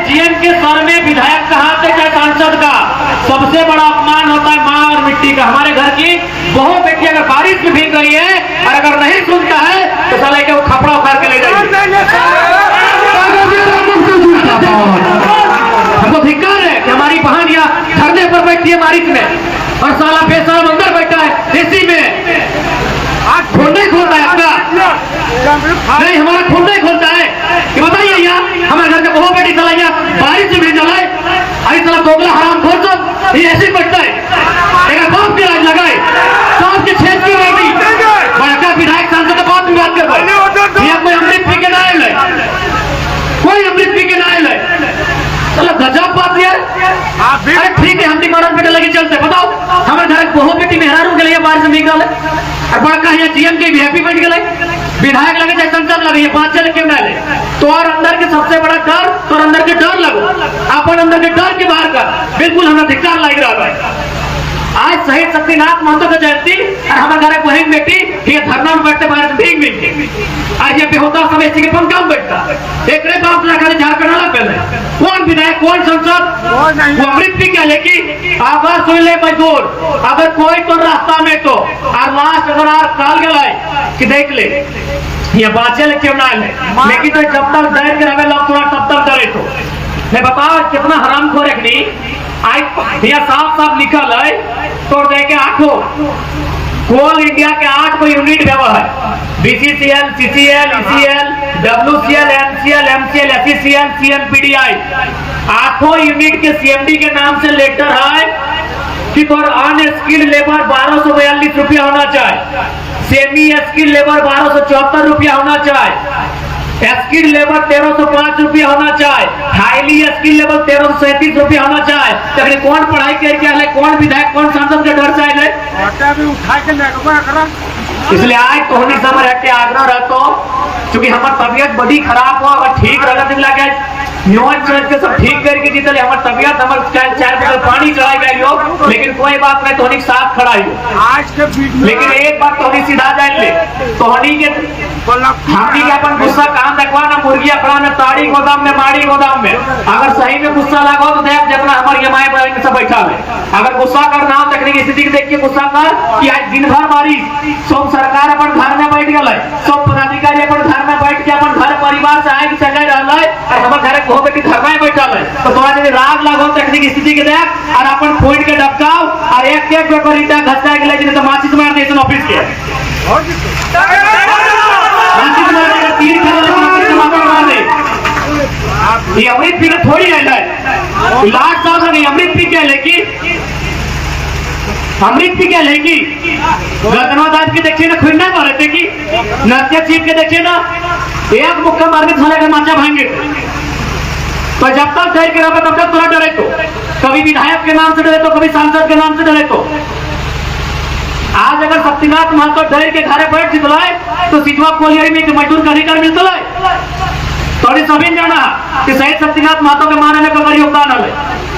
GM के sir में विधायक कहा थे चाहे सांसद का सबसे बड़ा अपमान होता है माँ और मिट्टी का। हमारे घर की बहू बेटी अगर बारिश में भीग रही है और अगर नहीं सुनता है तो साले के वो खपड़ा उखाड़ के ले जाएंगे। हमको धिक्कार है कि हमारी बहन यहाँ धरने पर बैठी है बारिश में और साला बेशरम अंदर बैठा है एसी में। खून नहीं खोलता है आपका? नहीं, हमारा खून नहीं खोलता है कि बताइए यहाँ हमारे घर के बहू बेटी साला यहाँ बारिश में भीग जाए। अरे साला दोगला हराम खोल सब ये ऐसे बैठता है। एक बाप के राज लगाए सांप के छेद की बेटी बड़का विधायक सांसद बात में बात कर पाए। यहाँ कोई अमृत पी के ना आए, कोई अमृत पी के ना आए। चलो गजब बात है। अरे ठीक है, हम मरण बेटे लगे चलते। बताओ हमारे घर बहु बेटी मेहरारू के लिए बारिश में भीग गए और बड़का यहाँ जीएम के भी हैप्पी बैठ गए, विधायक लगे चाहे संसद लगे, ये 5 चल क्यों ना ले। तो और अंदर के सबसे बड़ा डर तो अंदर के डर लगो अपन अंदर के डर के बाहर का बिल्कुल हमें धिक्कार लग रहा है। आज शहीद शक्तिनाथ महतो की जयंती और हमारे घर वही बेटी ये धरना में बैठते बारिश भीग भीग आज ये बेहोता सब इसी के पंखा में बैठता एक बाप झारखंड वाला पहले कौन विधायक कौन संसद वो अमृत भी क्या लेकी आवाज सुन ले मजदूर अगर कोई तो रास्ता में तो और लास्ट अगर आप काल गए कि देख ले ये बाचे क्यों ना ले लेकिन तो जब तक डर के रहे लोग थोड़ा तब तक डरे तो मैं बताओ कितना हराम खो रखनी आज यहाँ साफ साफ लिखल है तो देखे आठों कोल इंडिया के 8 को यूनिट व्यवहार है BCCL, CCL, ECL, WCL, MCL, MCL, SECL, CMPDI 8 unit के सीएमडी के नाम से लेटर है कि तो अनस्किल्ड लेबर 1242 रुपया होना चाहिए, सेमी स्किल्ड लेबर 1274 रुपया होना चाहिए, स्किल्ड लेबर 1305 रुपया होना चाहिए, हाईली स्किल्ड लेबर 1337 रुपया होना चाहिए। तो कौन पढ़ाई करके आए, कौन विधायक कौन सांसद के डर से आए इसलिए आज तो होने समय रह के आग्रह रहता क्योंकि हमारी तबियत बड़ी खराब हो अगर ठीक रहा लगे न्यूज के सब ठीक करके जीतले हमारी तबियत हमारे 4 बोतल पानी चढ़ाई गई हो लेकिन कोई बात नहीं तोहनी साथ खड़ा हो आज के लेकिन एक बात तोहनी सीधा जान ले तोहनी के हमनी के अपन गुस्सा कहां देखवा ना मुर्गी अपना में ताड़ी गोदाम में माड़ी गोदाम में अगर सही में गुस्सा लगाओ तो देख जितना हमारे ये माए बहन सब बैठा है अगर गुस्सा करना हो तकनीक स्थिति को देख के गुस्सा कर कि आज दिन भर बारिश सब सरकार अपन घर में बैठ गए सब पदाधिकारी अपन घर में बैठ के अपन घर परिवार से आए चले रहा है और हमारे घर बहु बेटी घर में बैठा है तो तोरा यदि राग लागो तकनीक स्थिति के देख और अपन फोन के डबकाओ और एक पेपर ईटा घसा के ले तो माचिस मार दे ऑफिस के माचिस मार देगा 3 मार दे ये अमृत पी के थोड़ी है लास्ट साल नहीं अमृत पी के लेकिन अमृत भी क्या लेगी रत्नादास के देखिए ना खुन्ना मारे थे कि नृत्य चीफ के देखिए ना एक मुक्का मारने साले का माचा भांगे तो जब तक डर के रहा तब तक थोड़ा डरे तो कभी विधायक के नाम से डरे तो कभी सांसद के नाम से डरे तो आज अगर शक्तिनाथ महतो डर के घरे बैठ जितलाए तो सिटवा कोलियरी में मजदूर का अधिकार मिलता है थोड़ी सभी जाना कि शहीद शक्तिनाथ महतो के मारे में कबर योगदान है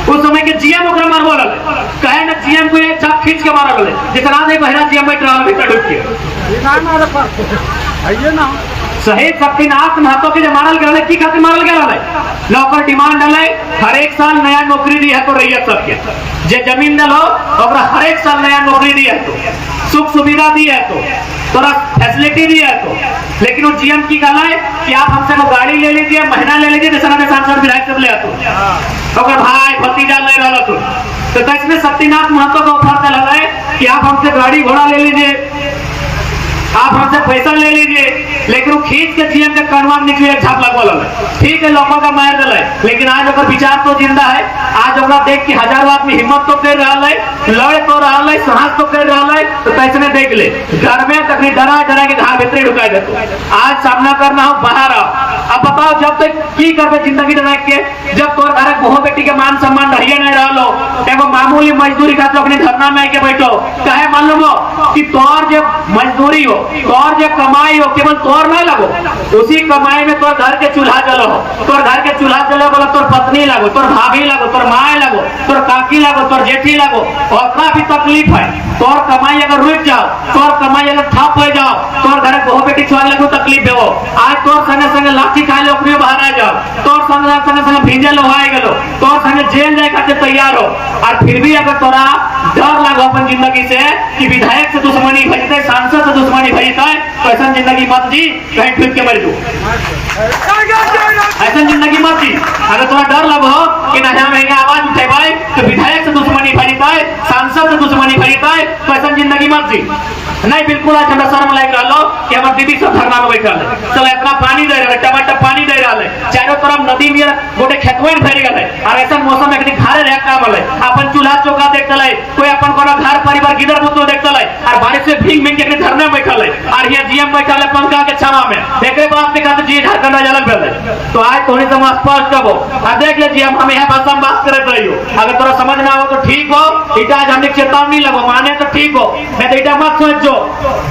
उस समय के जीएम ओकरा मारबो लगे कहे ना जीएम को एक चाप खींच के मारल ले जितना नहीं बहरा जीएम बैठ रहा है डूब के आइए ना शहीद शक्तिनाथ महतो के जो मारल गए की खातिर मारल गए नौकर डिमांड है हर एक साल नया नौकरी दी है तो रैयत सबके जे जमीन दल हो ओकरा हर एक साल नया नौकरी दी है तो सुख सुविधा दी है तो थोड़ा फैसिलिटी दी है तो लेकिन वो जीएम की कहना है कि आप हमसे वो गाड़ी ले लीजिए महीना ले लीजिए जैसा सांसद विधायक सब ले तो भाई भतीजा ले रहा तो कैसे शक्तिनाथ महतो का ऑफर चल रहा है कि आप हमसे गाड़ी घोड़ा ले लीजिए आप हमसे पैसा ले लीजिए लेकिन वो खींच के जीएम के कनवा में निकले झाप लगवा ठीक है लोगों का मार दिल लेकिन आज अगर विचार तो जिंदा है आज अगर देख के हजारों आदमी हिम्मत तो कर रहा है लड़ तो रहा है साहस तो कर रहा है तो कैसे देख ले घर में तकनी डरा डरा के घर भीतर ढुका देते आज सामना करना हो बाहर आओ अब बताओ जब तक की करबे जिंदगी रख के जब तोर घर बहु बेटी के मान सम्मान रहिए नहीं रहा एगो मामूली मजदूरी खातिर अपने धरना में आके बैठो कहे मालूम हो कि तोर जो मजदूरी हो तोर जो कमाई हो केवल तोर नहीं लगो उसी कमाई में तोर घर के चूल्हा जलो तोर घर के चूल्हा जलो बोला तोर पत्नी लगो तोर भाभी लगो तोर माए लगो तोर काकी लगो तोर जेठी लगो और भी तकलीफ है तोर कमाई अगर रुक जाओ, तोर कमाई अगर ठप हो जाओ, तोर घर बहु बेटी छुआ लगो तकलीफ है वो आज तोर संगे संगे लाठी खाए लो अपने बाहर आ जाओ, तोर संगे संगे संगे भीजे लो आए गलो, तोर संगे जेल जाए खातिर तैयार हो और फिर भी अगर तोरा डर लगो अपन जिंदगी से कि विधायक से दुश्मनी भजते, सांसद से दुश्मनी भजता है, तो ऐसा जिंदगी मत जी, कहीं ठुक के मर जाओ। ऐसा जिंदगी मत जी। अगर थोड़ा डर लगो कि ना महंगा आवाज उठेबाई तो विधायक से दुश्मनी भजता है, सांसद से दुश्मनी भजता है, तो ऐसा जिंदगी मत जी। नहीं बिल्कुल आज हमरा शर्म लग रहा कि हमारे दीदी सब धरना में बैठल है, चल इतना पानी दे रहा है, टमाटर पानी दे रहा है, चारों तरफ नदी में गोटे खेतवे में फैल गए और ऐसा मौसम एक घरे रह काम है, अपन चूल्हा चौका देखते है, कोई अपन को घर परिवार गिदर मुतो देखते है और बारिश से भीग भीग के धरने में बैठल है और यहाँ जीएम बैठल है पंखा के छावा में, देखे बात ने कहा जी झारखंड राज्य अलग भेल है। तो आज थोड़ी तुम स्पष्ट करो और देख ले जीएम हम यहाँ भाषा में बात करते रही हो, अगर तोरा समझ ना हो तो ठीक हो, इटा आज हमने चेतावनी लगो माने तो ठीक हो, मैं तो इटा मत सोचो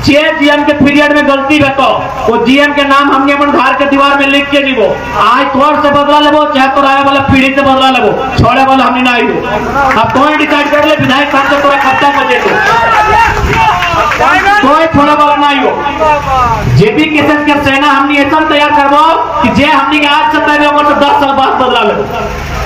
जे जीएम के पीरियड में गलती है तो वो जीएम के नाम हमने अपन घर के दीवार में लिख के दीबो, आज तोर से बदला लेबो चाहे तो आए वाला पीढ़ी से बदला लेबो, छोड़े वाला हमने ना आइबो। अब तो डिसाइड कर ले विधायक साहब से तोरा कब तक बचे कोई छोड़ा वाला ना हो। जेपी केसेस के सेना हमने ऐसा तैयार करबो कि जे हमने आज से पहले उम्र से 10 साल बाद बदला लेबो,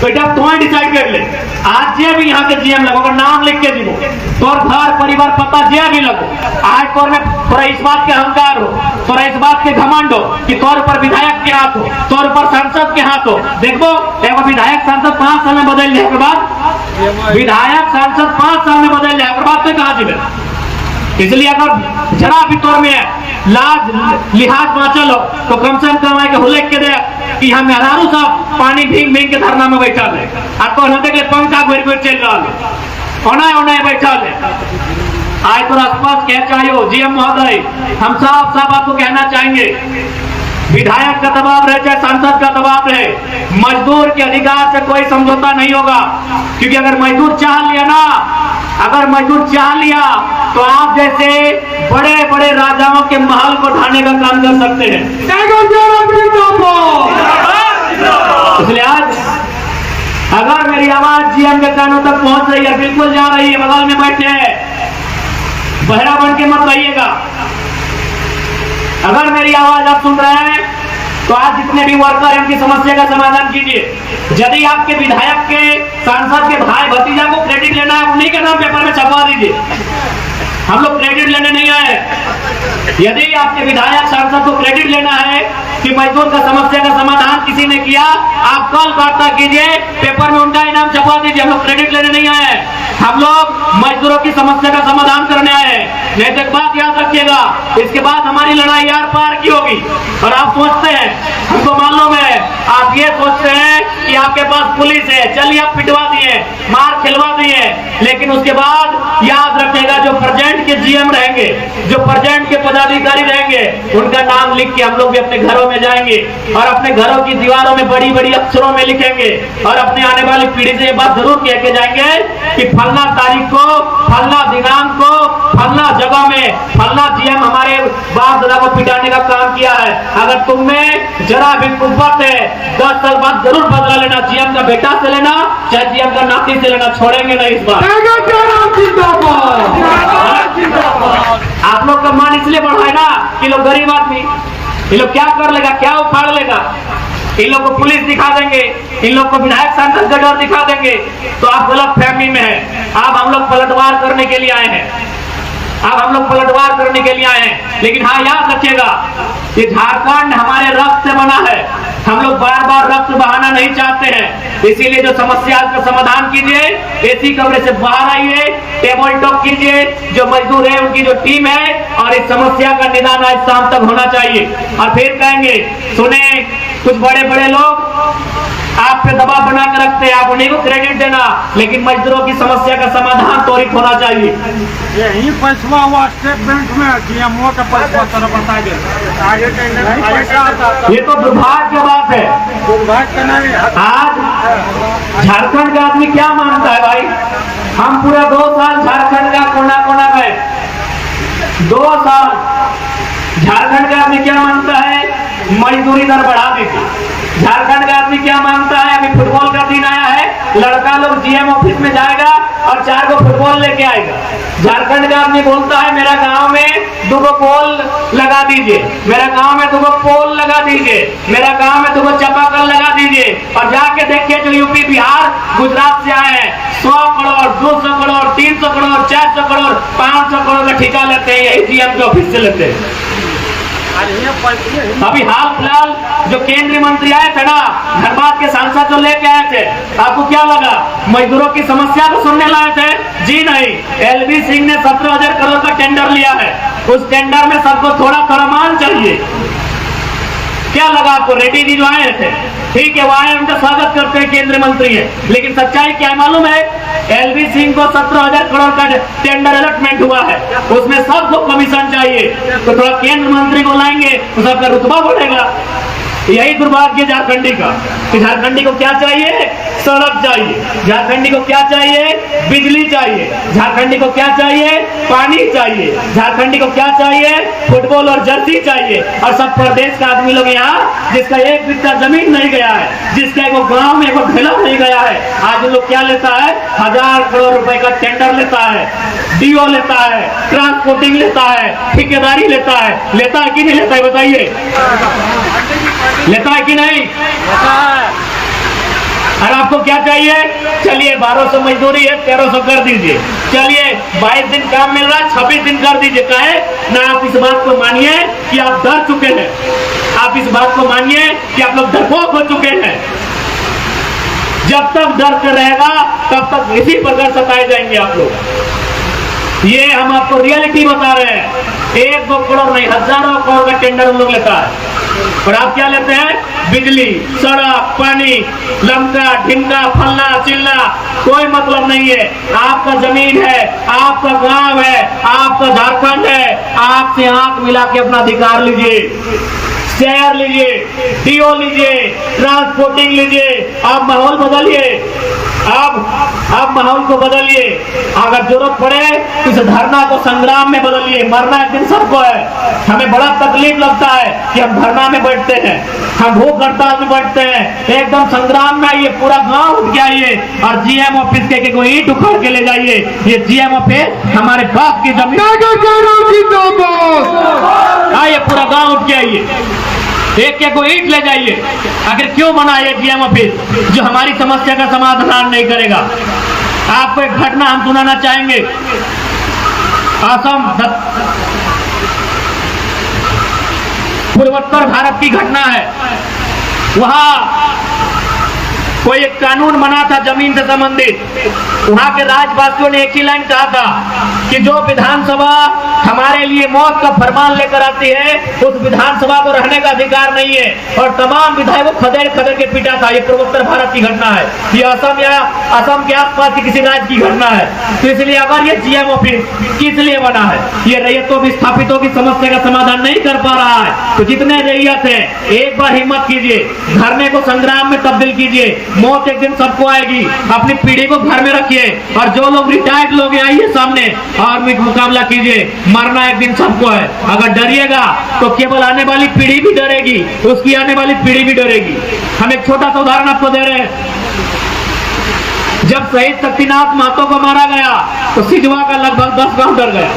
तो इटा तो डिसाइड कर ले आज जे भी यहाँ के जीएम लगो नाम लिख के दीबो, तोर घर परिवार पता जे भी लगो, आज तोर में थोड़ा इस बात के अहंकार हो, थोड़ा इस बात के घमंड हो कि तोर ऊपर विधायक के हाथ हो, तोर ऊपर सांसद के हाथ हो। देखो एगो विधायक सांसद 5 साल में बदल जाए के बाद, विधायक सांसद 5 साल में बदल जाए के बाद तो कहाँ जीवे, इसलिए अगर जरा भी तौर में लाज लिहाज बाँचल हो तो कम से कम के हुलेक के दे कि हम हजारों सब पानी भीग भीग के धरना में बैठा है और तो हम देख पंखा घुर घुर चल रहा है, ओनाए ओनाए बैठा है। आज तो स्पष्ट कह चाहिए जीएम महोदय, हम साफ साफ आपको कहना चाहेंगे विधायक का दबाव रहे चाहे सांसद का दबाव रहे, मजदूर के अधिकार से कोई समझौता नहीं होगा, क्योंकि अगर मजदूर चाह लिया ना, अगर मजदूर चाह लिया तो आप जैसे बड़े बड़े राजाओं के महल को ढाने का काम कर सकते हैं। इसलिए आज अगर मेरी आवाज जीएम के कानों तक पहुंच रही है, बिल्कुल जा रही है, बगल में बैठे हैं, बहरा बन के मत रहिएगा। अगर मेरी आवाज आप सुन रहे हैं तो आज जितने भी वर्कर हैं उनकी समस्या का समाधान कीजिए। यदि आपके विधायक के सांसद के भाई भतीजा को क्रेडिट लेना है, उन्हीं के नाम पेपर में छपवा दीजिए, हम लोग क्रेडिट लेने नहीं आए। यदि आपके विधायक सांसद को क्रेडिट लेना है कि मजदूर का समस्या का समाधान किसी ने किया, आप कल वार्ता कीजिए, पेपर में उनका इनाम छपवा दीजिए, हम लोग क्रेडिट लेने नहीं आए, हम लोग मजदूरों की समस्या का समाधान करने आए। नहीं तो एक बात याद रखिएगा, इसके बाद हमारी लड़ाई यार पार की होगी। और आप सोचते हैं, हमको मालूम है, आप ये सोचते हैं कि आपके पास पुलिस है, चलिए आप पिटवा दिए, मार खिलवा दिए, लेकिन उसके बाद याद रखिएगा जो प्रेजेंट के जीएम रहेंगे, जो प्रेजेंट के पदाधिकारी रहेंगे, उनका नाम लिख के हम लोग भी अपने घरों में जाएंगे और अपने घरों की दीवारों में बड़ी बड़ी अक्षरों में लिखेंगे और अपने आने वाली पीढ़ी से ये बात जरूर कह के जाएंगे कि फलना तारीख को, फलना दिनांक को, फलना जगह में फलना जीएम हमारे बाप दादा को पिटाने का काम किया है। अगर तुम में जरा भी कुव्वत है, 10 साल बाद जरूर बदला लेना, जीएम का बेटा से लेना चाहे जीएम का नाती से लेना, छोड़ेंगे नहीं इस बार। आप लोग का मान इसलिए बढ़ा है ना कि लोग गरीब आदमी, ये लोग क्या कर लेगा, क्या उखाड़ लेगा, इन लोग को पुलिस दिखा देंगे, इन लोग को विधायक सांसद का डर दिखा देंगे, तो आप गलत फहमी में हैं। आप हम लोग पलटवार करने के लिए आए हैं, अब हम लोग पलटवार करने के लिए आए हैं। लेकिन हाँ याद रखिएगा, ये झारखंड हमारे रक्त से बना है, हम लोग बार बार रक्त बहाना नहीं चाहते हैं, इसीलिए जो समस्या का समाधान कीजिए, एसी कमरे से बाहर आइए, टेबल टॉक कीजिए, जो मजदूर है उनकी जो टीम है, और इस समस्या का निदान आज शाम तक होना चाहिए। और फिर कहेंगे सुने कुछ बड़े बड़े लोग आप पे दबाव बना के रखते हैं, आप उन्हीं को क्रेडिट देना, लेकिन मजदूरों की समस्या का समाधान त्वरित होना चाहिए। यही पैसा हुआ स्टेट बैंक में जीएमओ का पैसा तरह बता दे, ये तो दुर्भाग्य की बात है। आज झारखंड का आदमी क्या मानता है भाई, हम पूरा 2 साल झारखंड का कोना कोना गए, 2 साल झारखंड का आदमी क्या मानता है, मजदूरी दर बढ़ा दीजिए। झारखंड का आदमी क्या मानता है, अभी फुटबॉल का दिन आया है, लड़का लोग जीएम ऑफिस में जाएगा और और 4 को फुटबॉल लेके आएगा। झारखंड का आदमी बोलता है मेरा गांव में 2 पोल लगा दीजिए, मेरा गांव में 2 पोल लगा दीजिए, मेरा गांव में 2 चापाकल लगा दीजिए। और जाके देखिए जो यूपी बिहार गुजरात से आए हैं 100 करोड़ 200 करोड़ 300 करोड़ 400 करोड़ 500 करोड़ का ठेका लेते हैं, यही सीएम के ऑफिस से लेते हैं। अभी हाल फिलहाल जो केंद्रीय मंत्री आए थे ना, धनबाद के सांसद जो लेके आए थे, आपको क्या लगा मजदूरों की समस्या को सुनने लाए थे? जी नहीं, एलवी सिंह ने 17,000 करोड़ का टेंडर लिया है। उस टेंडर में सबको थोड़ा मान चाहिए। क्या लगा आपको? रेड्डी जी जो आए थे, ठीक है, वो आए, उनका स्वागत करते हैं, केंद्रीय मंत्री है, लेकिन सच्चाई क्या है मालूम है? एलवी सिंह को 17,000 करोड़ का टेंडर अलॉटमेंट हुआ है, उसमें सबको कमीशन चाहिए, तो थोड़ा केंद्र मंत्री को लाएंगे तो सबका रुतबा बढ़ेगा। यही दुर्भाग्य झारखंडी का कि झारखंडी को क्या चाहिए? सड़क चाहिए। झारखंडी को क्या चाहिए? बिजली चाहिए। झारखंडी को क्या चाहिए? पानी चाहिए। झारखंडी को क्या चाहिए? फुटबॉल और जर्सी चाहिए। और सब प्रदेश का आदमी लोग यहाँ, जिसका 1 बित्ता जमीन नहीं गया है, जिसका एक गांव में 1 ढेला नहीं गया है, आज लोग क्या लेता है? 1000 करोड़ रुपए का टेंडर लेता है, डीओ लेता है, ट्रांसपोर्टिंग लेता है, ठेकेदारी लेता है। लेता है कि नहीं लेता है बताइए? लेता है कि नहीं? और आपको क्या चाहिए? चलिए 1200 मजदूरी है, 1300 कर दीजिए। चलिए 22 दिन काम मिल रहा है, 26 दिन कर दीजिए। काहे ना? आप इस बात को मानिए कि आप डर चुके हैं, आप इस बात को मानिए कि आप लोग डरपोक हो चुके हैं। जब तक डर रहेगा तब तक इसी प्रकार सताए जाएंगे आप लोग। ये हम आपको रियलिटी बता रहे हैं। 1-2 करोड़ नहीं, हजारों करोड़ का टेंडर हम लोग लेता है, और आप क्या लेते हैं? बिजली, सड़क, पानी, लमका ढिमका फलना चिल्ला, कोई मतलब नहीं है। आपका जमीन है, आपका गांव है, आपका झारखंड है, आपसे आंख मिला के अपना अधिकार लीजिए, शेयर लीजिए, डीओ लीजिए, ट्रांसपोर्टिंग लीजिए। आप माहौल बदलिए, आप माहौल को बदलिए। अगर जरूरत पड़े तो इस धरना को संग्राम में बदलिए। मरना एक दिन सबको है। हमें बड़ा तकलीफ लगता है कि हम धरना में बैठते हैं, हम भूख हड़ताल में बैठते हैं। एकदम संग्राम में आइए, पूरा गांव उठ के आइए और जीएम ऑफिस के कोई ईंट उखाड़ के ले जाइए। ये जीएम ऑफिस हमारे बाप की जमीन। आइए, पूरा गांव उठ के आइए, एक को ईंट ले जाइए। आखिर क्यों बना ये जीएम ऑफिस जो हमारी समस्या का समाधान नहीं करेगा? आपको एक घटना हम सुनाना चाहेंगे। असम पूर्वोत्तर भारत की घटना है। वहां कोई एक कानून बना था जमीन से संबंधित। वहां के राज्यवासियों ने एक ही लाइन कहा था कि जो विधानसभा हमारे लिए मौत का फरमान लेकर आती है, उस विधानसभा को रहने का अधिकार नहीं है। और तमाम विधायकों को खदेड़ खदेड़ के पीटा था। ये पूर्वोत्तर भारत की घटना है, ये असम के आसपास की किसी राज्य की घटना है। तो इसलिए अगर ये जीएम ऑफिस किस लिए बना है? ये रैयतों विस्थापितों की समस्या का समाधान नहीं कर पा रहा है, तो जितने रैयत है एक बार हिम्मत कीजिए, धरने को संग्राम में तब्दील कीजिए। मौत एक दिन सबको आएगी। अपनी पीढ़ी को घर में रखिए, और जो लोग रिटायर्ड लोग आइए सामने आर्मी का मुकाबला कीजिए। मरना एक दिन सबको है। अगर डरिएगा तो केवल आने वाली पीढ़ी भी डरेगी, उसकी आने वाली पीढ़ी भी डरेगी। हम एक छोटा सा उदाहरण आपको दे रहे हैं। जब शहीद शक्तिनाथ महतो को मारा गया तो सिजवा का लगभग 10 गांव डर गया।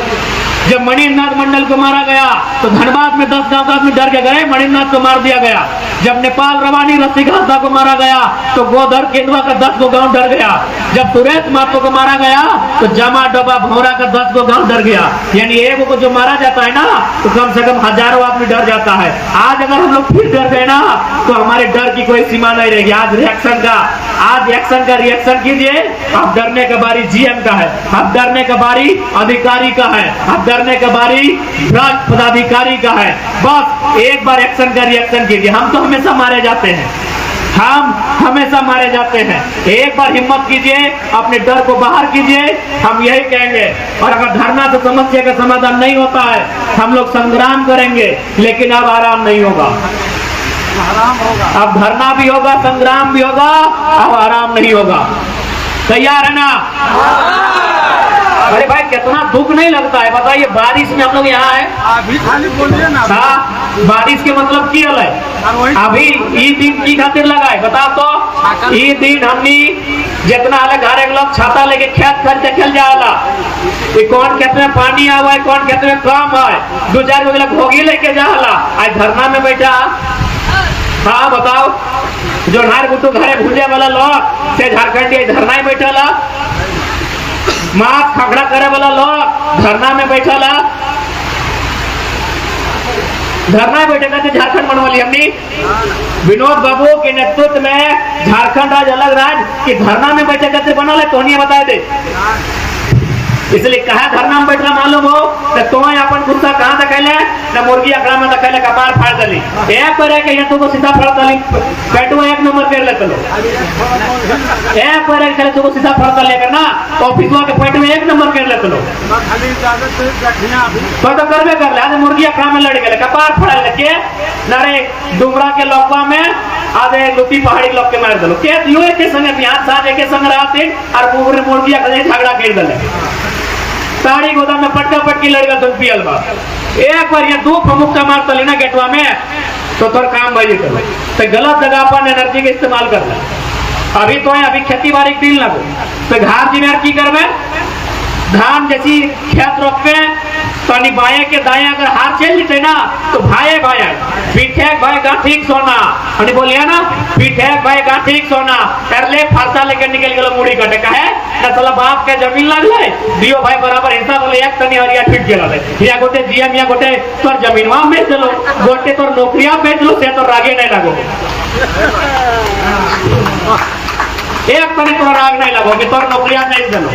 जब मणिनाथ मंडल को मारा गया तो धनबाद में 10 गांव आदमी डर के गए, मणिनाथ को मार दिया गया। जब नेपाल रवानी रसिका को मारा गया तो गोधर केंदुआ का 10 गो गांव डर गया। जब सुरेश महतो को मारा गया तो जमा डोबा भौरा का 10 गो गांव डर गया। यानी एक को जो मारा जाता है ना, तो कम से कम हजारों आदमी डर जाता है। आज अगर हम लोग फिर डर गए ना, तो हमारे डर की कोई सीमा नहीं रहेगी। आज एक्शन का रिएक्शन कीजिए। अब डरने का बारी जीएम का है, अब डरने का बारी अधिकारी का है, अब डरने का बारी ब्रांच पदाधिकारी का है। बस एक बार एक्शन का रिएक्शन कीजिए। हम तो हमेशा मारे जाते हैं, हम हमेशा मारे जाते हैं। एक बार हिम्मत कीजिए, अपने डर को बाहर कीजिए। हम यही कहेंगे। और अगर धरना से समस्या का समाधान नहीं होता है, हम लोग संग्राम करेंगे, लेकिन अब आराम नहीं होगा। अब धरना भी होगा, संग्राम भी होगा, अब आराम नहीं होगा। तैयार है ना? अरे भाई, कितना दुख नहीं लगता है बताइए। बारिश में हम लोग यहाँ है, अभी खाली बोलिए ना। बारिश के मतलब की है? अभी ई दिन की खातिर लगाए बताओ तो। ई दिन हमने जितना हाल घर एक लोग छाता लेके खेत खर्च के खेल जाला कौन खेत में पानी आवा है कौन खेत में कम है 2-4 गो भोगी लेके जाला आज धरना में बैठा। हाँ बताओ जो नार गुटू घरे भूजे वाला लोग से झारखंडी धरना में बैठला माँ खगड़ा करे वाला लोग धरना में बैठला धरना बैठे करके झारखंड बनवाली हमने विनोद बाबू के नेतृत्व में झारखंड राज्य अलग राज्य के धरना में बैठे करके बनल है तो नहीं बता दे इसलिए कहा धरना में बैठला मालूम हो तो अपन गुस्सा कहाँ दिखैले न मुर्गी अखड़ा में दिखैले कपार फाड़ दली एक पर एक यहाँ तो सीधा फाड़ दली पेटवा 1 नंबर कर ले चलो एक पर एक तो सीधा फाड़ दल लेकर ना ऑफिसवा के पेट में 1 नंबर कर ले चलो तो करबे कर ले मुर्गी अखड़ा में लड़ गए कपार फाड़ लेके नरे डुमरा के लोकवा में आधे लुटी पहाड़ी लोग के मार दलो के यो के संगे बिहार साथ एक संग रहते और पूरे मुर्गी अखड़े झगड़ा कर दले साड़ी गोदाम में पटका पटकी लड़का तुम पियल बा एक बार ये 2 फमुक्का मार तले ना गेटवा में तो तोर काम भाई कर तो गलत जगह पर एनर्जी के इस्तेमाल कर ले अभी खेती बाड़ी के दिन लगो तो घाट जी में की करबे धान जैसी खेत रोपे तो बाएं के दाएं अगर हाथ चल जेते ना तो भाई पीठे भाई गाठीक सोना अनि बोलिया ना पीठे भाई गाठीक सोना करले फरसा लेके निकल गेलो मुड़ी कटे काहे ना साला बाप के जमीन लागले दियो भाई बराबर हिस्सा बोले एक तनी हरिया ठीक गेला ले या गोटे जीएम या गोटे तोर जमीनवा बेच लो गोटे तोर नौकरिया बेच लो से तो रागे नहीं लागो एक तनी तोर राग नहीं लगो कि तोर नौकरिया नहीं देलो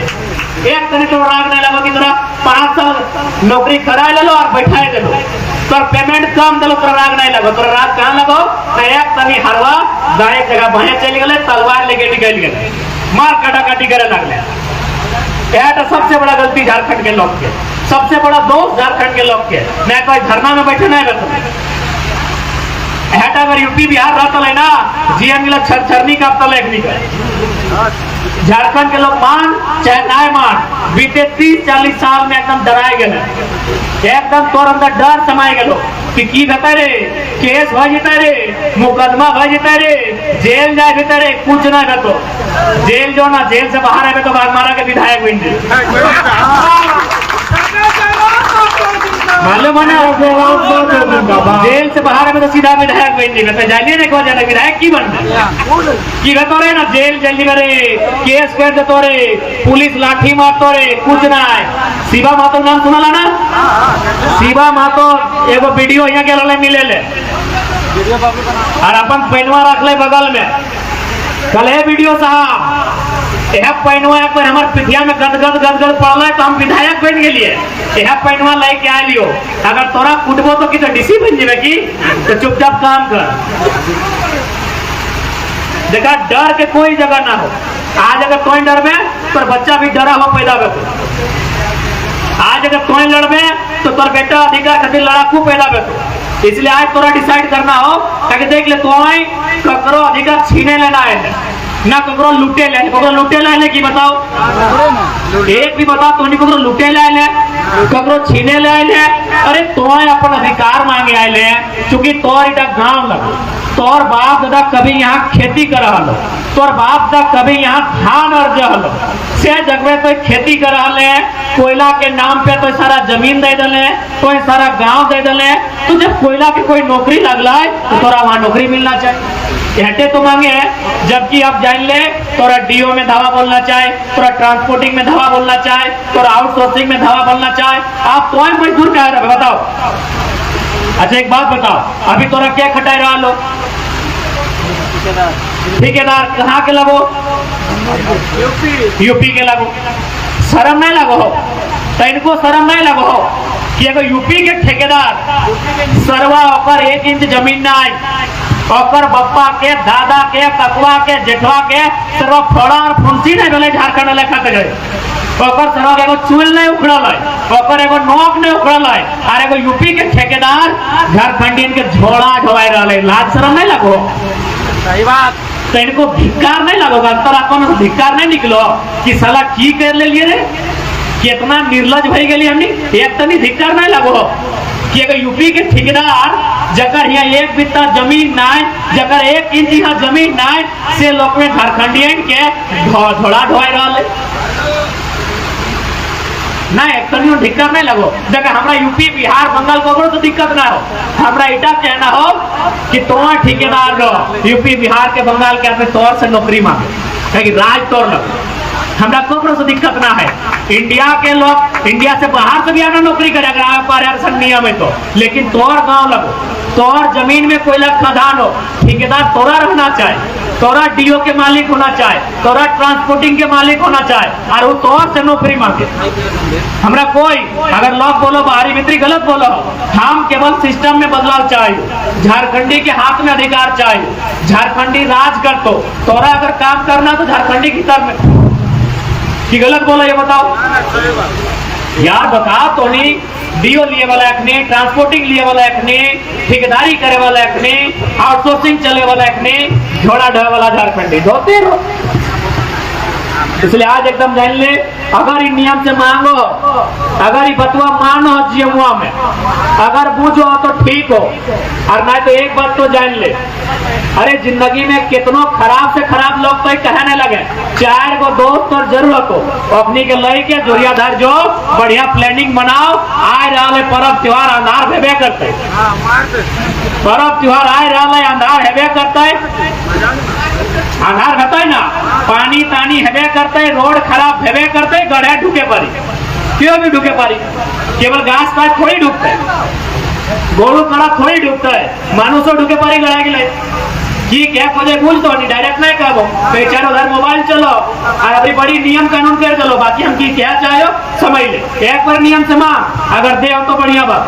एक तनी तोर राग नहीं लगो कि तोरा 5 साल नौकरी करा ले लो और बैठाए दे लो तोर पेमेंट कम दलो तोर राग नहीं लगो तोर राग कहां लगो तो एक तनी हरवा दाएं जगह बाएं चल गेले तलवार लेके निकल गेले मार काटा काटी करे लगले एटा सबसे बड़ा गलती झारखंड के लोग के सबसे बड़ा दोष झारखंड के लोग के मैं कोई धरना में बैठे नहीं रहता हेटा अगर यूपी बिहार रहता है ना जीएम मिला छरछरनी का अब एक निकल झारखंड के लोग मान चाहे ना मान बीते 30-40 साल में एकदम डराए गए एकदम तोर अंदर डर समाये गए कि की बता रे केस भ जेता रे मुकदमा भ जेता रे जेल जाए जेता रे कुछ ना तो जेल जो ना जेल से बाहर आवे तो बागमारा के विधायक बन जाए मालूम है ना जेल से बाहर आवे तो सीधा विधायक बन जाए तो जानिए ना कौन जाना विधायक की बनना की रहतो रे ना जेल जल्दी करे केस कर देतो रे पुलिस लाठी मारतो रे कुछ ना है शिवा महतो नाम सुनला ना शिवा महतो एगो वीडियो यहाँ के रले मिले ले और अपन पैनवा रख ले बगल में कल है वीडियो साहब यह पैनवा एक बार हमारे पिठिया में गदगद पड़ल है तो हम विधायक बन गए यह पैनवा लेके आ लियो अगर तोरा कुटबो तो की तो डीसी बन जेबे की तो चुपचाप काम कर देखा डर के कोई जगह ना हो आज अगर कोई डर में तो बच्चा भी डरा हो पैदा हो आज अगर तोय लड़बे तो तोर बेटा अधिकार खातिर लड़ाकू पैदा हो इसलिए आज तोरा डिसाइड करना हो ताकि देख ले तोय ककरो अधिकार छीने लेना है ना ककरो लूटे ले ककरो लूटे ले की बताओ एक भी बताओ तो नहीं ककरो लूटे ले ककरो छीने ले अरे तोय अपन अधिकार मांगे आए चूंकि तोर इटा गांव लगो तोर बाप दादा कभी यहाँ खेती कर हलो तोर बाप दादा कभी यहाँ धान अर्ज हलो से जगह तो खेती कर हले कोयला के नाम पे तो सारा जमीन दे दले तो सारा गांव दे दले तो जब कोयला के कोई नौकरी लगला है तो तोरा वहाँ नौकरी मिलना चाहिए हटे तो मांगे है जबकि अब जान ले तोरा डीओ में धावा बोलना चाहे तोरा ट्रांसपोर्टिंग में धावा बोलना चाहे तोरा आउटसोर्सिंग में धावा बोलना चाहे आप तो मजदूर क्या है बताओ अच्छा एक बात बताओ अभी तोरा क्या खटाई रहा लो ठेकेदार कहाँ के लगो यूपी के लगो शर्म नहीं लगो हो तो इनको शर्म नहीं लगो हो कि अगर यूपी के ठेकेदार सरवा होकर 1 इंच जमीन ना आई और बप्पा के दादा के ककुआ के जेठवा के सर्व फोड़ा और फुंसी नहीं बोले झारखंड लेखा गए सर्व एगो चूल नहीं उखड़ल है एगो नोक नहीं उखड़ल है और एगो यूपी के ठेकेदार झारखंडियन के झोड़ा ढोवाई रहा है लाज शर्म नहीं लगो सही बात तो इनको धिक्कार नहीं लगोगा तोरा कोनो धिक्कार नहीं निकलो कि साला की कर ले लिए रे कितना निर्लज भई गेली हमनी। एक तनी धिक्कार नहीं लगो कि अगर यूपी के ठेकेदार जकर यहाँ एक बित्ता जमीन नाय, जकर 1 इंच यहाँ जमीन नाय, से लोग में झारखंडियन के धोड़ा ढोई रहा नहीं। एक तनी धिक्कार नहीं लगो जगह हमरा यूपी बिहार बंगाल को तो दिक्कत ना हो। हमरा इटा कहना हो कि तोरा ठेकेदार रहो यूपी बिहार के बंगाल के अपने तौर से नौकरी मांगे कि राज तौर लगे, हमरा कोई से दिक्कत ना है। इंडिया के लोग इंडिया से बाहर से भी आना नौकरी करे अगर आरक्षण नियम है तो, लेकिन तोर गांव लगो, तोर जमीन में कोयला खदान हो, ठेकेदार तोरा रहना चाहे, तोरा डीओ के मालिक होना चाहे, तोरा ट्रांसपोर्टिंग के मालिक होना चाहे, और वो तोर से नौकरी मांगे। हमरा कोई अगर लोग बोलो बाहरी मित्री गलत बोलो, हम केवल सिस्टम में बदलाव चाहिए, झारखंडी के हाथ में अधिकार चाहिए, झारखंडी राज कर तो तोरा अगर काम करना तो झारखंडी की तरफ में कि गलत बोला ये बताओ यार, बताओ तो नहीं डीओ लिए वाला एक ने, ट्रांसपोर्टिंग लिए वाला एक ने, ठेकेदारी करे वाला एक ने, आउटसोर्सिंग चले वाला एक ने, झोड़ा ढोए वाला झारखंडी धोते रहो। इसलिए आज एकदम जान ले, अगर इन नियम से मांगो, अगर ये बतवा मानो जीएमओ में, अगर बूझो तो ठीक हो, और नहीं तो एक बात तो जान ले, अरे जिंदगी में कितनों खराब से खराब लोग तो कहने लगे 4 गो दोस्त और जरूरत हो अपनी के लई के जोरियादार जो बढ़िया प्लानिंग बनाओ। आए रहा पर्व त्योहार अंधार भेबे करते, पर्व त्योहार आए रहा अंधार हेबे करते, अंधार होता है ना, पानी तानी हेबे करते, रोड खराब हेबे करते, गड्ढे ढुके पारी, क्यों भी ढुके पारी, केवल घास पात थोड़ी ढुकते, गोरू कड़ा थोड़ी ढुकता है, मानुसो ढुके पारी गड़ा गिले जी क्या खोजे पूछ तो नहीं, डायरेक्ट नहीं कहो पहचान उधर मोबाइल चलो और अभी बड़ी नियम कानून कर चलो, बाकी हम की क्या चाहो समझ ले। एक बार नियम से मांग, अगर दे तो बढ़िया बात,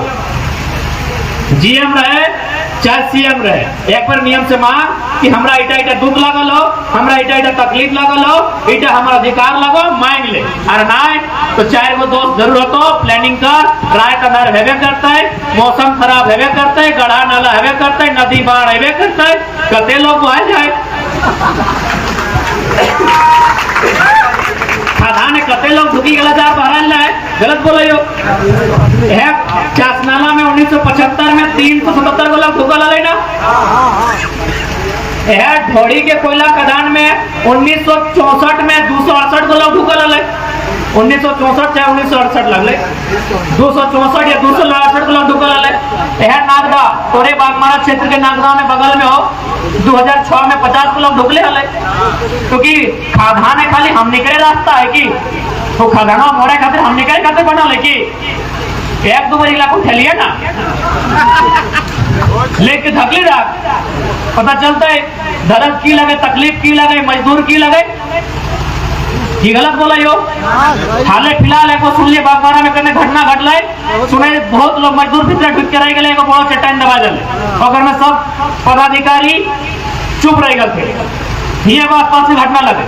जीएम रहे चाहे सीएम रहे, एक बार नियम से मांग कि हमरा इटा इटा दुख लगल हो, हमरा इटा इटा तकलीफ लगल हो, इटा हमारा अधिकार लगो, मांग ले। और ना तो 4 गो दोस्त जरूरत हो, प्लानिंग कर, रात अंधार हेबे करता है, मौसम खराब हेबे करता है, गढ़ा नाला हेबे करता है, नदी बाढ़ हेबे करता है, कते लोग बह जाए खादान कते लोग ढुकी गला जा बहरल है, गलत बोले हो। चासनाला में 1975 में 377 गो लोग ढुकल है ना, ढोड़ी के कोयला खदान में 1964 में 268 गो लोग ढुकल है, 1964 चाहे 1968 लगले 264 या 268 गो लोग ढुकल है। नागदा तोरे बागमारा क्षेत्र के नागदा में बगल में हो 2006 में 50 गो लोग ढुकले हले, क्योंकि खादान है खाली हम निकले रास्ता है कि तो खदाना मोड़े खातिर हम निकले खातिर बना ले कि 1-2 बार इलाको ठेलिए ना लेके धकली राख, पता चलता है दर्द की लगे, तकलीफ की लगे, मजदूर की लगे, ये गलत बोला यो। हाल फिलहाल एको सुन लिए बागमारा में करने घटना घटल है, सुने बहुत लोग मजदूर भीतर ढुक के रह गए, एगो बड़ा चट्टान दबा दिले, और में सब पदाधिकारी चुप रह गए, ये बात पास में घटना लगे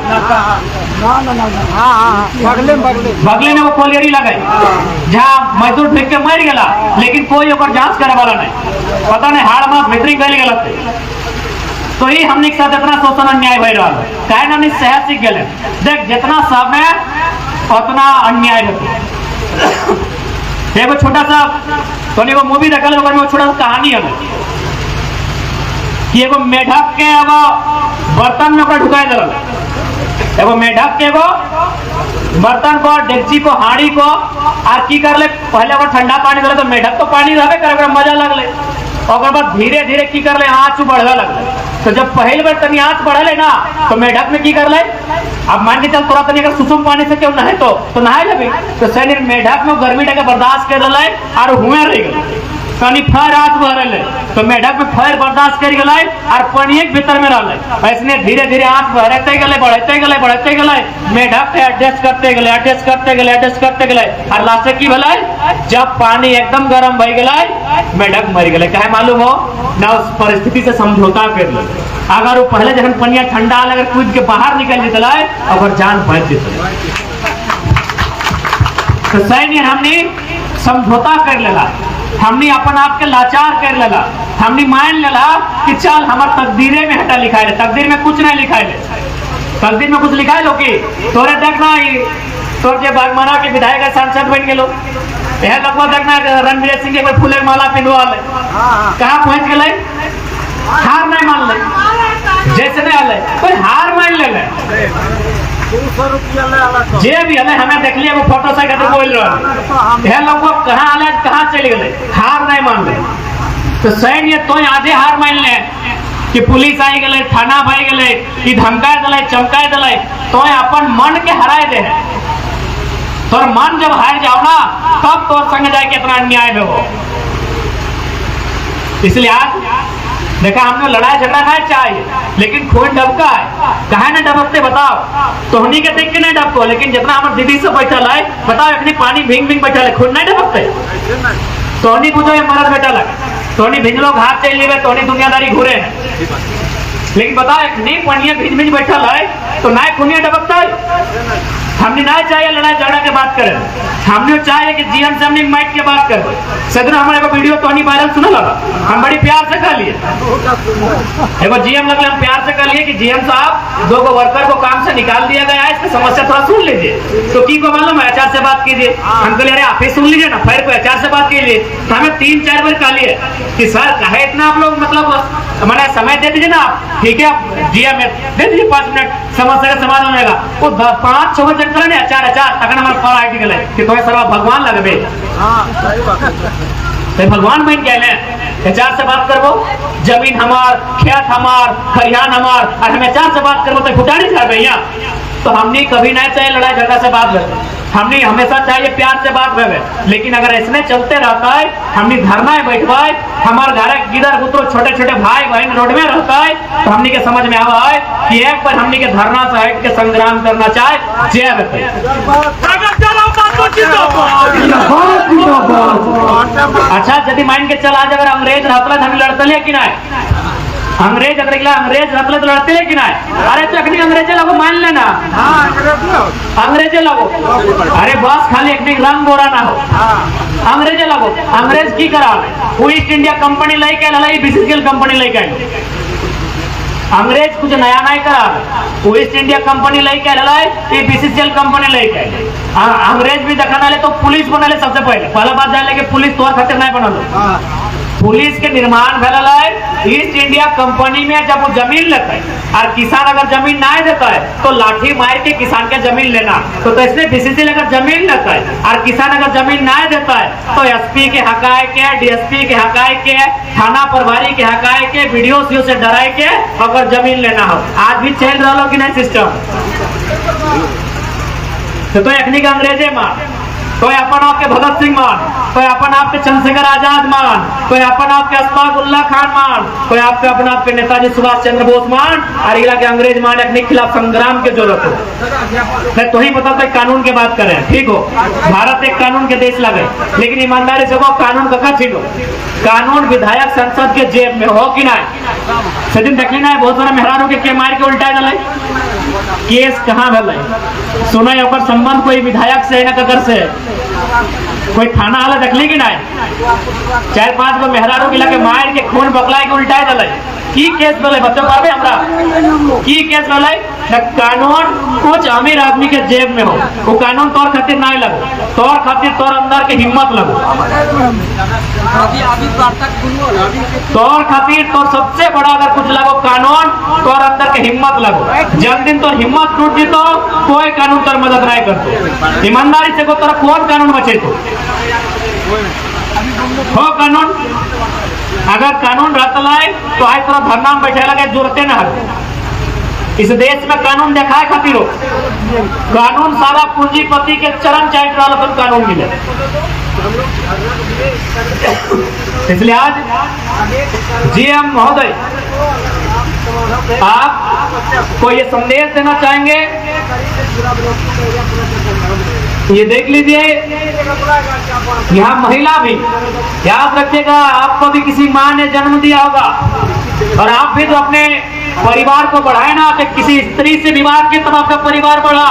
बगले में वो कोलियरी लगे जहाँ मजदूर ढुक के मर गया, लेकिन कोई ओकर जांच करे वाला नहीं, पता नहीं हाड़ मास भीतरी गल गलत थे। तो ये हमने के साथ इतना शोषण अन्याय भय रहा है, कहे हमने सहज सीख गए, देख जितना समय उतना अन्याय होते। एगो छोटा सा तो एगो मूवी देखल, वो छोटा सा कहानी है कि एगो मेढक के एगो बर्तन में ओकरा ढुकाए दिल, एगो मेढक के एगो बर्तन को, डेगची को, हाड़ी को, और की कर ले पहले ओकर ठंडा पानी दिले तो मेढक तो पानी रहबे करे, ओकरा मजा लगले, और बाद धीरे धीरे की कर ले आँच बढ़े लगले। तो जब पहले बार तनी आँच बढ़ले ना तो मेढक में की कर ले, अब मान के चल तोरा तनी अगर सुसुम पानी से क्यों नहे तो नहाए लेबे, तो शरीर मेढक में गर्मी के बर्दाश्त कर ले और हुए रह गए, कनी फर आँच बढ़े तो मेढक में फर बर्दाश्त कर गए और पानी के भीतर में रह, ऐसने धीरे धीरे आँच बढ़ते गए बढ़ते गए बढ़ते गए, मेढक के एडजस्ट करते गए एडजस्ट करते गए एडजस्ट करते गए, और लास्ट की भले जब पानी एकदम गर्म भई गए मेढक मर गए। कहे मालूम हो ना, उस परिस्थिति से समझौता कर ले, अगर वो पहले जखन पनिया ठंडा अगर कूद के बाहर निकल जेतला और जान बच जेतला, तो सैन्य हमने समझौता कर लेला, हमने अपन आप के लाचार कर लेला, हमने मान लेला कि चल हमार तकदीरे में हटा लिखा है, तकदीर में कुछ नहीं लिखा है, तकदीर में कुछ लिखा है लो कि तोरे देखना तोर जे बागमारा के विधायक का सांसद बन गेलो यह लगभग देखना रणवीर सिंह के फूले माला पिंधवा ले कहाँ पहुंच गए हार नहीं मान ले जैसे नहीं आले कोई हार मान ले 200 रुपया ले आला तो जे भी हमें हमें देख लिया वो फोटो से कहते बोल रहे यह लोग कहाँ आले कहाँ चले गए हार नहीं मान ले तो सैन्य तो आधे हार मान ले कि पुलिस आई गए थाना भाई गए कि धमकाए दिले चमकाए दिले तो अपन मन के हराए दे तोर मन जब हार जाओ ना तब तोर संग जाए कितना अन्याय में हो। इसलिए आज देखा हमने लड़ाई झगड़ा नहीं चाहिए लेकिन खून डबका है कहा ना डबकते बताओ तोहनी के देख के नहीं डबको लेकिन जितना हमारे दीदी से बैठल है बताओ इतनी पानी भींग भींग बैठल है खून नहीं डबकते तोहनी पूछो ये मरद बैठल है तोहनी भिजलो घाट चल लेवे तोहनी दुनियादारी घूरे लेकिन बताओ एक नी पनिया भिज भिज बैठल है तो ना खूनिया डबकता है। हमने ना चाहिए लड़ाई झगड़ा के बात करें हमने चाहिए कि जीएम से हमने माइट के बात करें सदन हमारे को वीडियो तो नहीं वायरल सुना लगा हम बड़ी प्यार से कर लिए एगो जीएम लगले हम प्यार से कर लिए कि जीएम साहब 2 वर्कर को काम से निकाल दिया गया है इसकी समस्या थोड़ा सुन लीजिए तो की को मालूम है एचआर से बात कीजिए हम कहले अरे आप ही सुन लीजिए ना फिर को एचआर से बात कीजिए तो हमें 3-4 बार कह लिए कि सर कहे इतना आप लोग मतलब मैंने समय दे दीजिए ना आप ठीक है आप जीएम दे दीजिए 5 मिनट समस्या का समाधान होगा वो 5-6 बजे करे ना एचआर तक हमारे पर आईटी गए कि तुम्हें सर्व भगवान लगबे तो भगवान बन गए एचआर से बात करबो जमीन हमार खेत हमार खरिहान हमार और हम एचआर से बात करबो तो फुटानी कर भैया तो हमने कभी नहीं चाहिए लड़ाई झगड़ा से बात करे हमने हमेशा चाहिए प्यार से बात करे लेकिन अगर ऐसे चलते रहता है हमने धरना है बैठवाए हमारे घर गिदर गुतरो छोटे छोटे भाई बहन रोड में रहता है तो हमने के समझ में आवा है कि एक पर हमने के धरना से हट के संग्राम करना चाहे जय अच्छा यदि माइन के चला अगर अंग्रेज रहता हम लड़ते कि नहीं अंग्रेज अगर अंग्रेज रहते तो लड़ते कि नहीं अरे तो अखनी अंग्रेजे लगो मान लेना अंग्रेजे लगो अरे बस खाली एक रंग गोरा ना हो अंग्रेजे लगो अंग्रेज की करा वो ईस्ट इंडिया कंपनी लेके लड़ाई बीसीसीएल कंपनी लेके अंग्रेज कुछ नया नहीं करा वो ईस्ट इंडिया कंपनी लेके लड़ाई ये बीसीसीएल कंपनी लेके अंग्रेज भी देखा ले तो पुलिस बना ले सबसे पहला बात जाने कि पुलिस तोर खातिर नहीं बनल पुलिस के निर्माण भला है ईस्ट इंडिया कंपनी में जब वो जमीन लेता है और किसान अगर जमीन ना देता है तो लाठी मार के किसान के जमीन लेना तो इसलिए बीसीसीएल अगर जमीन लेता है और किसान अगर जमीन ना देता है तो एसपी के हकाए के डीएसपी के हकाए के थाना प्रभारी के हकाए के वीडियो से डराए के अगर जमीन लेना हो आज भी चल रहा हो कि नहीं सिस्टम तो अखनी का अंग्रेजे मान तो अपन आपके भगत सिंह मान तो अपन आपके चंद्रशेखर आजाद मान तो अपन आपके अशफाक उल्लाह खान मान तो आपके अपना आपके नेताजी सुभाष चंद्र बोस मान और इला के अंग्रेज मान अपने खिलाफ संग्राम की जरूरत हो मैं तो ही बताता कानून की बात करें ठीक हो भारत एक कानून के देश लगे लेकिन ईमानदारी से कानून कखा छीनो कानून विधायक संसद के जेब में हो कि नहीं सेदिन देखली ना बहुत सारा मेहरानों के मार के उल्टा गए केस कहाँ भले सुना ओकर संबंध कोई विधायक से ना ककर से कोई थाना वाला देखली कि नहीं 4-5 गो मेहरारू के लगे मार के खून बकलाए के उल्टा दले की केस बोले बच्चों पावे हमरा की केस बोले कानून कुछ अमीर आदमी के जेब में हो वो कानून तोर खातिर नहीं लगो तोर खातिर तोर अंदर के हिम्मत लगो तोर खातिर तोर सबसे बड़ा अगर कुछ लगो कानून तोर अंदर के हिम्मत लगो जब दिन तोर हिम्मत टूट जीतो कोई कानून तोर मदद नहीं करतो ईमानदारी से को तोरा कौन कानून बचे तो हो कानून अगर कानून रहता है तो आज तोरा धरना में बैठे लगे जरूरत ना है इस देश में कानून दिखाए खातिर कानून सारा पूंजीपति के चरण चाट रहा तो कानून मिले इसलिए आज जीएम महोदय आप को ये संदेश देना चाहेंगे ये देख लीजिए यहाँ महिला भी याद रखिएगा आपको भी किसी माँ ने जन्म दिया होगा और आप भी तो अपने परिवार को बढ़ाए ना कि किसी स्त्री से विवाह किया तब आपका परिवार बढ़ा,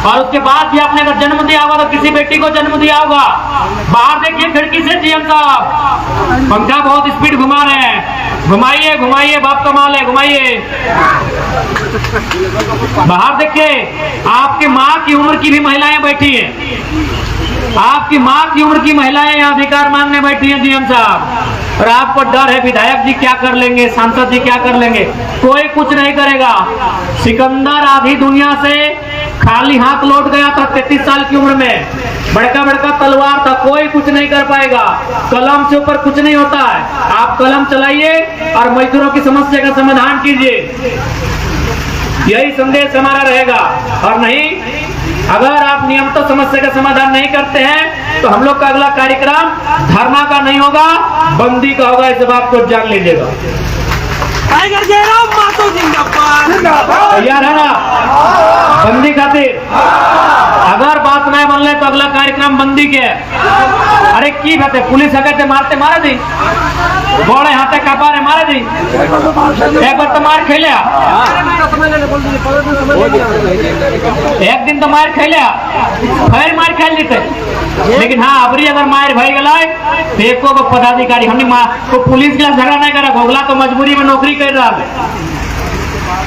और उसके बाद भी आपने अगर जन्म दिया होगा तो किसी बेटी को जन्म दिया होगा। बाहर देखिए खिड़की से जीएम साहब पंखा बहुत स्पीड घुमा रहे हैं, घुमाइए घुमाइए, बाप कमाल है, घुमाइए। बाहर देखिए आपके माँ की उम्र की भी महिलाएं बैठी हैं, आपकी माँ की उम्र की महिलाएं यहाँ अधिकार मांगने बैठी हैं जीएम साहब, और आपको डर है विधायक जी क्या कर लेंगे, सांसद जी क्या कर लेंगे। कोई कुछ नहीं करेगा। सिकंदर आधी दुनिया से खाली हाथ लौट गया था 33 साल की उम्र में, बड़का बड़का तलवार था, कोई कुछ नहीं कर पाएगा। कलम से ऊपर कुछ नहीं होता है। आप कलम चलाइए और मजदूरों की समस्या का समाधान कीजिए, यही संदेश हमारा रहेगा। और नहीं, अगर आप नियमित समस्या का समाधान नहीं करते हैं तो हम लोग का अगला कार्यक्रम धरना का नहीं होगा, बंदी का होगा। इस बात को जान लीजिएगा। टाइगर जयराम मातो जिंदाबाद। तैयार है ना बंदी खातिर? अगर बात नहीं बन ले तो अगला कार्यक्रम बंदी के। अरे की बात है, पुलिस अगर मारते मारे दी, बड़े हाथे कपारे मारे दी, एक बार तो मार खेले, एक दिन तो मार खेले, फिर मार खेल जीते। लेकिन हाँ अबरी अगर मार भई गला तो एको को पदाधिकारी हमने तो पुलिस के झगड़ा नहीं करा, घोगला तो मजबूरी में नौकरी कर रहा है,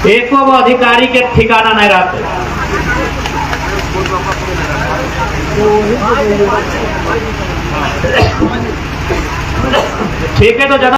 एको को अधिकारी के ठिकाना नहीं रहते। ठीक है तो ज्यादा